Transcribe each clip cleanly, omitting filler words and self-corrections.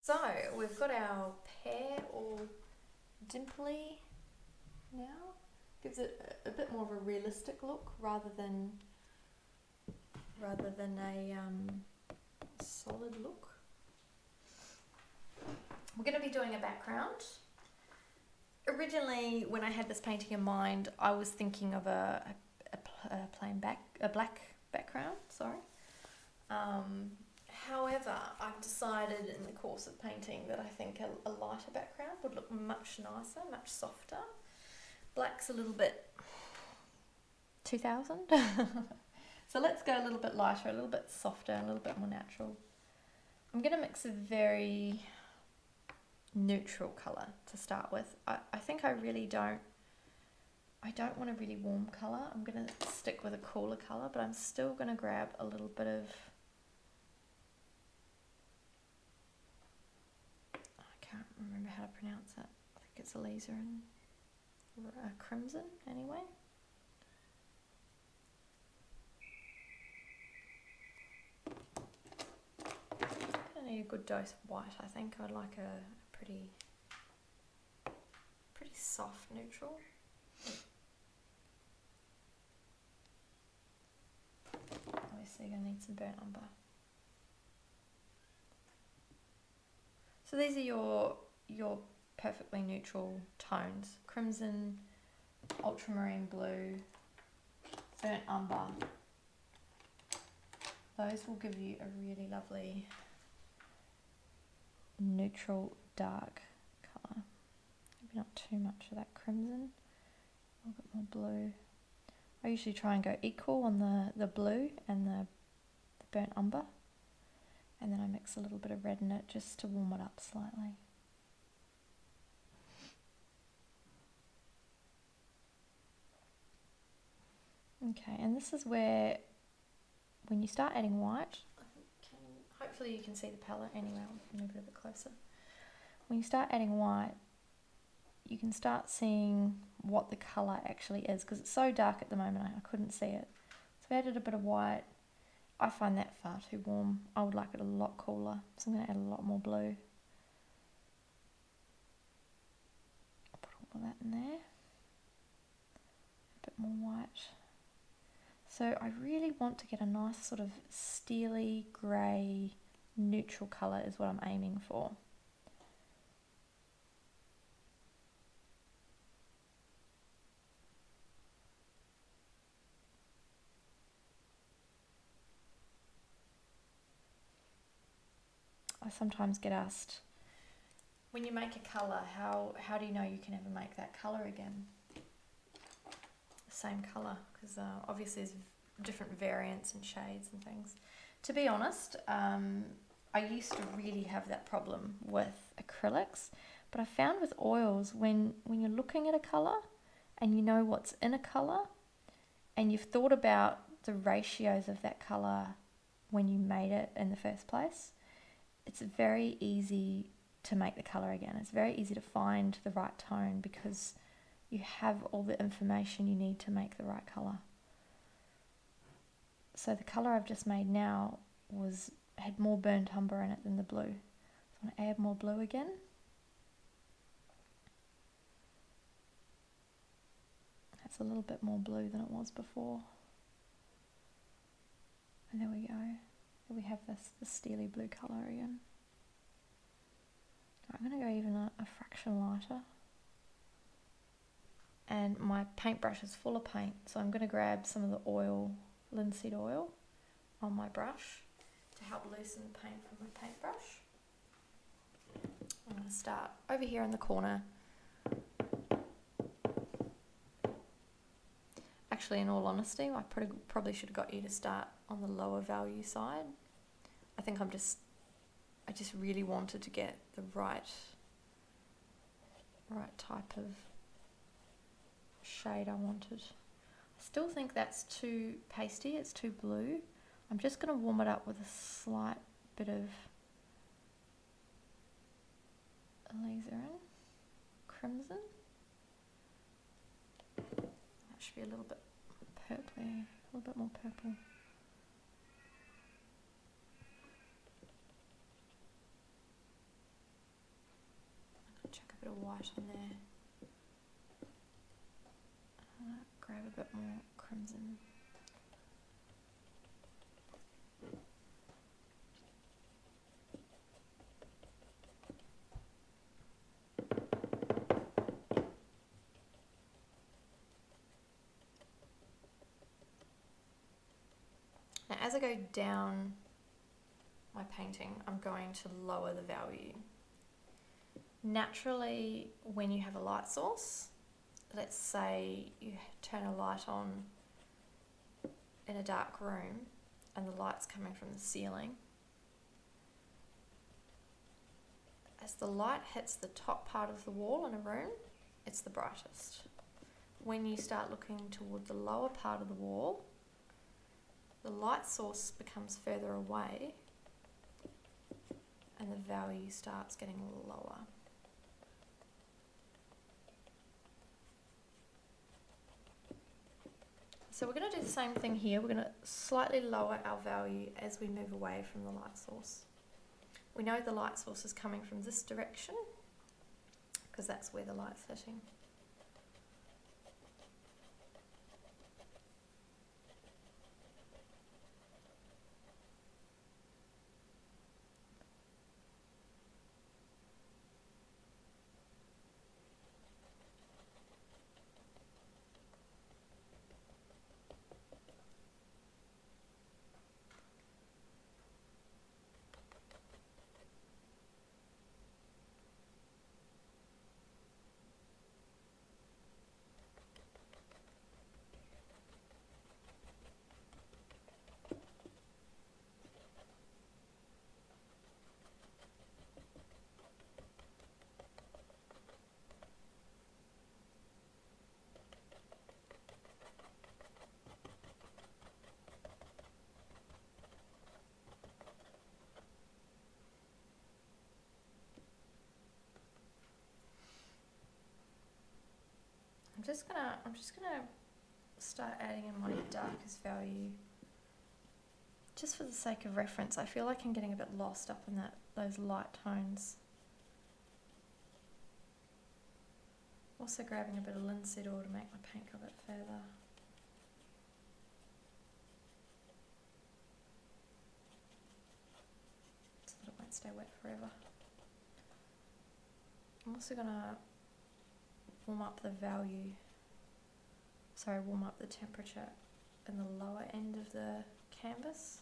So we've got our pear all dimply now. Gives it a bit more of a realistic look rather than a solid look. We're going to be doing a background. Originally, when I had this painting in mind, I was thinking of a black background. Sorry. However, I've decided in the course of painting that I think a lighter background would look much nicer, much softer. Black's a little bit 2000. So let's go a little bit lighter, a little bit softer, a little bit more natural. I'm going to mix a very neutral colour to start with. I think I don't want a really warm colour. I'm going to stick with a cooler colour, but I'm still going to grab a little bit of, I can't remember how to pronounce it. I think it's alizarin, crimson anyway. I need a good dose of white, I think. I'd like a pretty soft neutral. Obviously you're going to need some burnt umber. So these are your perfectly neutral tones. Crimson, ultramarine blue, burnt umber. Those will give you a really lovely neutral dark colour. Maybe not too much of that crimson, a little bit more blue. I usually try and go equal on the blue and the burnt umber, and then I mix a little bit of red in it just to warm it up slightly. Okay, and this is where, when you start adding white, hopefully you can see the palette anyway, I'll move it a bit closer. When you start adding white, you can start seeing what the colour actually is, because it's so dark at the moment I couldn't see it. So I've added a bit of white. I find that far too warm. I would like it a lot cooler, so I'm going to add a lot more blue. I'll put all of that in there. A bit more white. So I really want to get a nice sort of steely grey neutral colour is what I'm aiming for. I sometimes get asked, when you make a colour, how do you know you can ever make that colour again? The same colour, because obviously there's different variants and shades and things. To be honest, I used to really have that problem with acrylics, but I found with oils, when you're looking at a colour and you know what's in a colour and you've thought about the ratios of that colour when you made it in the first place, it's very easy to make the colour again. It's very easy to find the right tone because you have all the information you need to make the right colour. So the colour I've just made now had more burnt umber in it than the blue. So I'm going to add more blue again. That's a little bit more blue than it was before. And there we go. Here we have this steely blue colour again. I'm going to go even a fraction lighter. And my paintbrush is full of paint, so I'm going to grab some of the oil, linseed oil, on my brush to help loosen the paint from my paintbrush. I'm going to start over here in the corner. Actually, in all honesty, I probably should have got you to start on the lower value side. I think I just really wanted to get the right type of shade I wanted. I still think that's too pasty, it's too blue. I'm just going to warm it up with a slight bit of alizarin, crimson. That should be a little bit purpley, a little bit more purple. a bit of white on there. Grab a bit more crimson. Now as I go down my painting, I'm going to lower the value. Naturally, when you have a light source, let's say you turn a light on in a dark room and the light's coming from the ceiling. As the light hits the top part of the wall in a room, it's the brightest. When you start looking toward the lower part of the wall, the light source becomes further away and the value starts getting lower. So we're going to do the same thing here. We're going to slightly lower our value as we move away from the light source. We know the light source is coming from this direction because that's where the light's hitting. I'm just gonna start adding in my darkest value just for the sake of reference. I feel like I'm getting a bit lost up in those light tones. Also grabbing a bit of linseed oil to make my paint go a bit further. So that it won't stay wet forever. I'm also gonna warm up the temperature in the lower end of the canvas.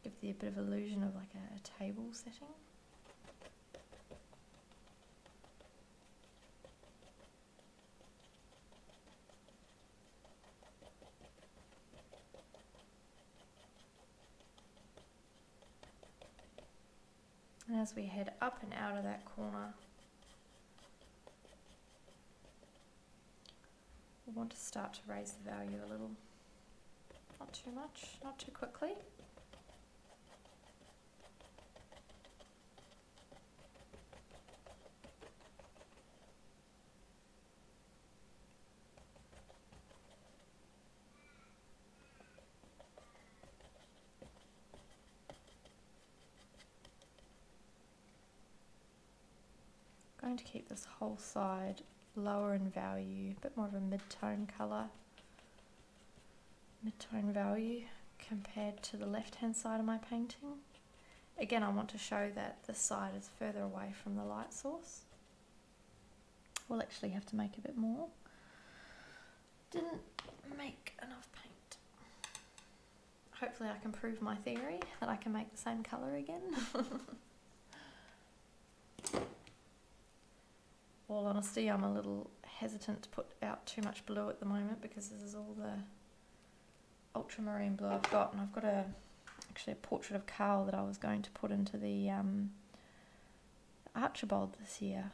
Give the a bit of illusion of like a table setting. And as we head up and out of that corner, we want to start to raise the value a little. Not too much, not too quickly. I'm going to keep this whole side lower in value, a bit more of a mid-tone colour, mid-tone value compared to the left-hand side of my painting. Again, I want to show that this side is further away from the light source. We'll actually have to make a bit more. Didn't make enough paint. Hopefully I can prove my theory that I can make the same colour again. All honesty, I'm a little hesitant to put out too much blue at the moment because this is all the ultramarine blue I've got, and I've got actually a portrait of Carl that I was going to put into the Archibald this year,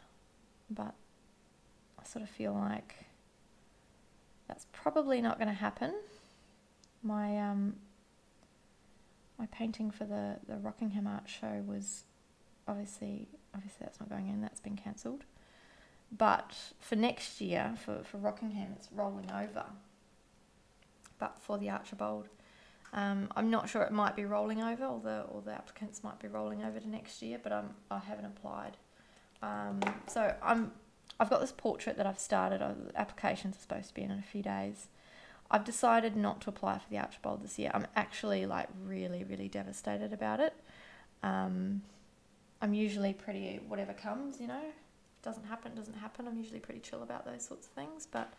but I sort of feel like that's probably not going to happen. My my painting for the Rockingham Art Show was obviously that's not going in, that's been cancelled. But for next year, for Rockingham, it's rolling over. But for the Archibald, I'm not sure, it might be rolling over, or the applicants might be rolling over to next year, but I haven't applied. So I've got this portrait that I've started. The applications are supposed to be in a few days. I've decided not to apply for the Archibald this year. I'm actually like really, really devastated about it. I'm usually pretty, whatever comes, you know, doesn't happen. I'm usually pretty chill about those sorts of things, but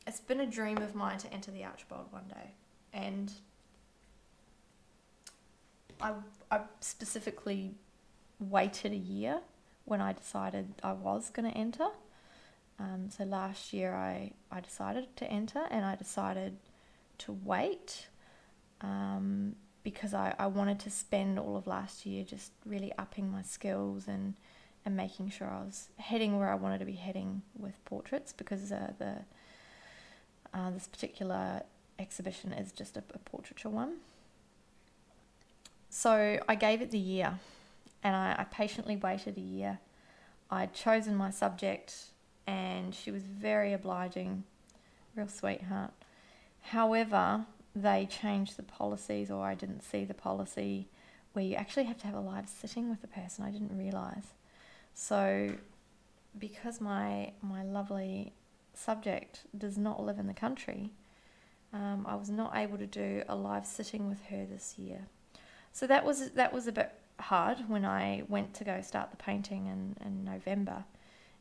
it's been a dream of mine to enter the Archibald one day, and I specifically waited a year when I decided I was going to enter. So last year I decided to enter, and I decided to wait because I wanted to spend all of last year just really upping my skills and making sure I was heading where I wanted to be heading with portraits, because this particular exhibition is just a portraiture one. So I gave it the year, and I patiently waited a year. I'd chosen my subject, and she was very obliging, real sweetheart. However, they changed the policies, or I didn't see the policy where you actually have to have a live sitting with the person. I didn't realise. So because my lovely subject does not live in the country, I was not able to do a live sitting with her this year. So that was a bit hard when I went to go start the painting in November,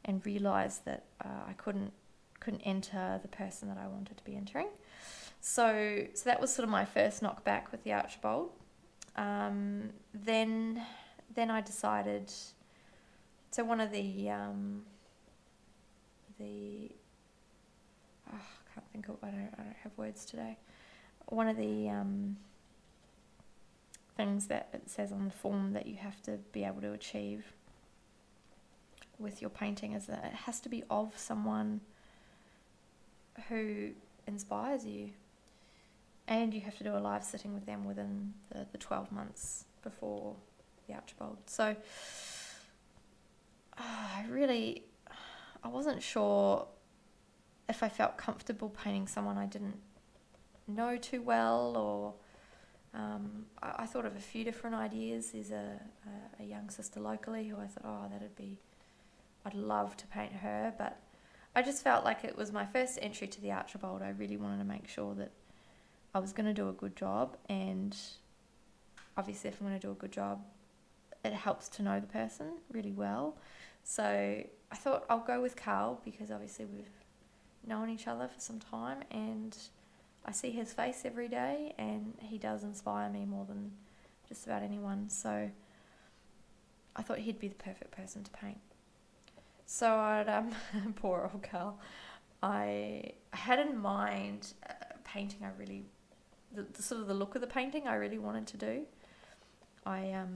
and realised that I couldn't enter the person that I wanted to be entering. So that was sort of my first knockback with the Archibald. Then I decided. So one of the I can't think of. I don't have words today. One of the things that it says on the form that you have to be able to achieve with your painting is that it has to be of someone who inspires you, and you have to do a live sitting with them within the 12 months before the Archibald. So I wasn't sure if I felt comfortable painting someone I didn't know too well, or I thought of a few different ideas. There's a young sister locally who I thought, I'd love to paint her, but I just felt like it was my first entry to the Archibald. I really wanted to make sure that I was going to do a good job, and obviously if I'm going to do a good job, it helps to know the person really well. So I thought I'll go with Carl, because obviously we've known each other for some time, and I see his face every day, and he does inspire me more than just about anyone. So I thought he'd be the perfect person to paint. So I'd poor old Carl. I had in mind painting. The sort of the look of the painting I really wanted to do. I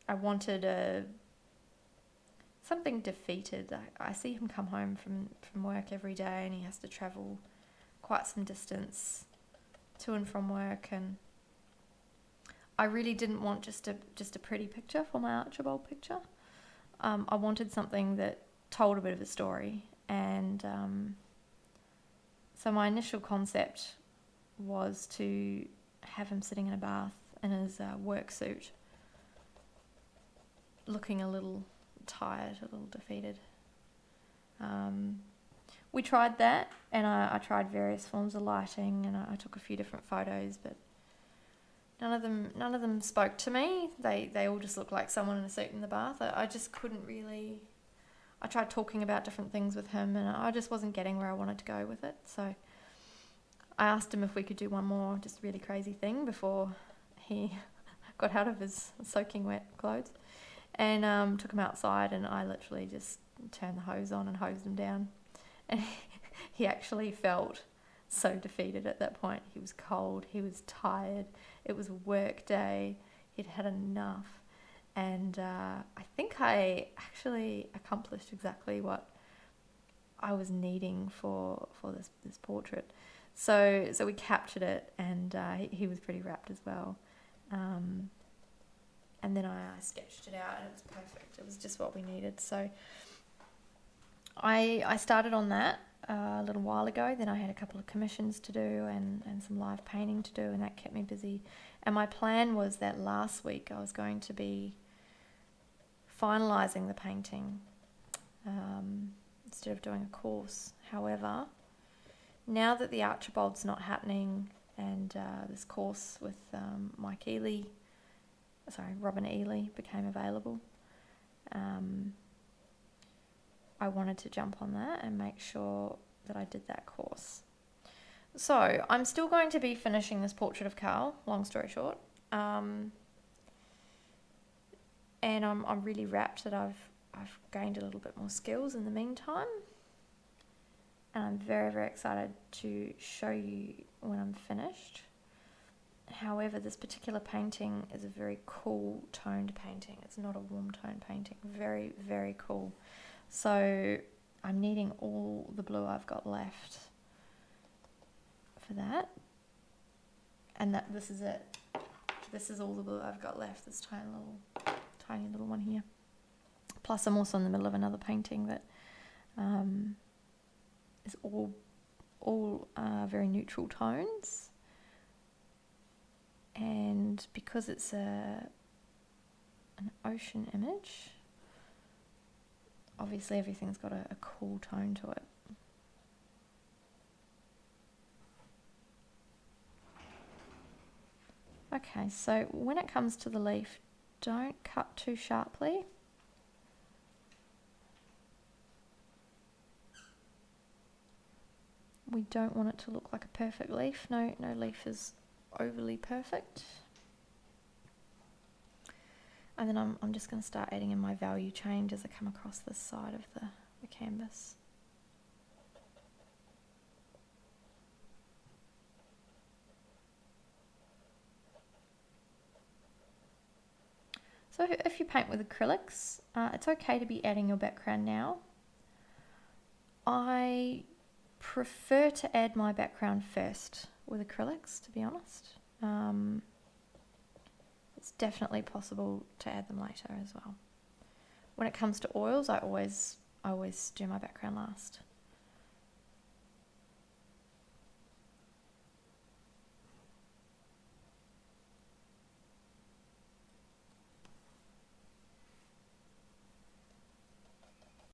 wanted something defeated. I see him come home from work every day, and he has to travel quite some distance to and from work, and I really didn't want just a pretty picture for my Archibald picture. I wanted something that told a bit of a story, and so my initial concept was to have him sitting in a bath in his work suit, looking a little tired, a little defeated. We tried that, and I tried various forms of lighting, and I took a few different photos, but none of them spoke to me. They all just looked like someone in a suit in the bath. I just couldn't really. I tried talking about different things with him, and I just wasn't getting where I wanted to go with it. So I asked him if we could do one more just really crazy thing before he got out of his soaking wet clothes, and took him outside, and I literally just turned the hose on and hosed him down. And he actually felt so defeated at that point. He was cold, he was tired, it was a work day, he'd had enough. And I think I actually accomplished exactly what I was needing for this portrait. So we captured it, and he was pretty wrapped as well. And then I sketched it out, and it was perfect. It was just what we needed. So I started on that, a little while ago. Then I had a couple of commissions to do and some live painting to do, and that kept me busy. And my plan was that last week I was going to be finalising the painting instead of doing a course. However, now that the Archibald's not happening and this course with Robin Ely became available, I wanted to jump on that and make sure that I did that course. So I'm still going to be finishing this portrait of Carl, long story short. And I'm really rapt that I've gained a little bit more skills in the meantime. And I'm very, very excited to show you when I'm finished. However, this particular painting is a very cool toned painting. It's not a warm tone painting. Very, very cool. So I'm needing all the blue I've got left for that. And this is it. This is all the blue I've got left. This tiny little one here. Plus I'm also in the middle of another painting that is all very neutral tones. And because it's an ocean image, obviously everything's got a cool tone to it. Okay, so when it comes to the leaf, don't cut too sharply. We don't want it to look like a perfect leaf. No leaf is overly perfect. And then I'm just going to start adding in my value change as I come across this side of the canvas. So if you paint with acrylics, it's okay to be adding your background now. I prefer to add my background first with acrylics, to be honest. It's definitely possible to add them later as well. When it comes to oils, I always do my background last.